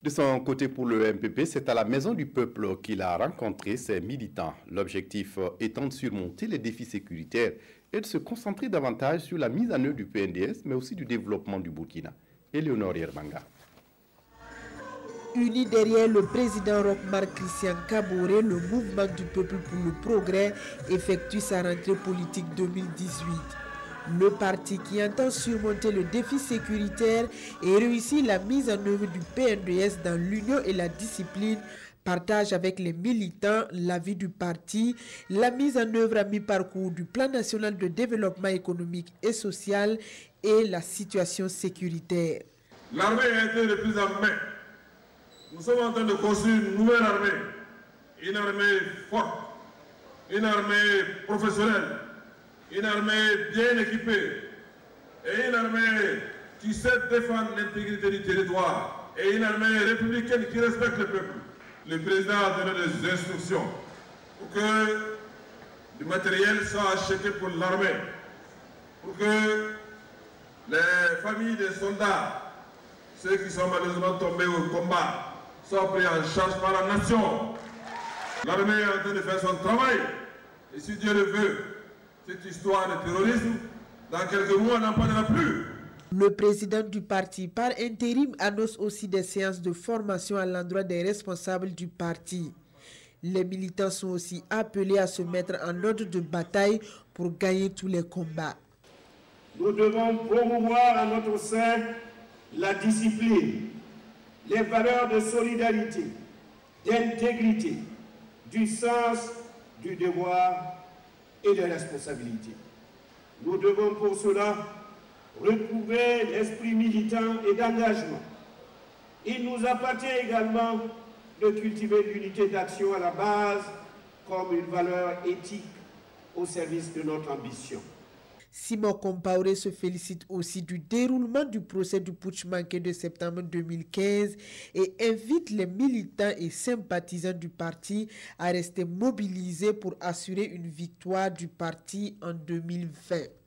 De son côté, pour le MPP, c'est à la Maison du Peuple qu'il a rencontré ses militants. L'objectif étant de surmonter les défis sécuritaires et de se concentrer davantage sur la mise en œuvre du PNDS, mais aussi du développement du Burkina. Éléonore Yerbanga. Unis derrière le président Roch-Marc Christian Kaboré, le mouvement du peuple pour le progrès effectue sa rentrée politique 2018. Le parti qui entend surmonter le défi sécuritaire et réussir la mise en œuvre du PNDS dans l'union et la discipline partage avec les militants l'avis du parti, la mise en œuvre à mi-parcours du plan national de développement économique et social et la situation sécuritaire. L'armée a été de plus en main. Nous sommes en train de construire une nouvelle armée, une armée forte, une armée professionnelle, une armée bien équipée et une armée qui sait défendre l'intégrité du territoire et une armée républicaine qui respecte le peuple. Le président a donné des instructions pour que du matériel soit acheté pour l'armée, pour que les familles des soldats, ceux qui sont malheureusement tombés au combat, soient pris en charge par la nation. L'armée est en train de faire son travail et si Dieu le veut, cette histoire de terrorisme, dans quelques mois, on n'en parlera plus. Le président du parti par intérim annonce aussi des séances de formation à l'endroit des responsables du parti. Les militants sont aussi appelés à se mettre en ordre de bataille pour gagner tous les combats. Nous devons promouvoir à notre sein la discipline, les valeurs de solidarité, d'intégrité, du sens du devoir et de responsabilité. Nous devons pour cela retrouver l'esprit militant et d'engagement. Il nous appartient également de cultiver l'unité d'action à la base comme une valeur éthique au service de notre ambition. Simon Compaoré se félicite aussi du déroulement du procès du putsch manqué de septembre 2015 et invite les militants et sympathisants du parti à rester mobilisés pour assurer une victoire du parti en 2020.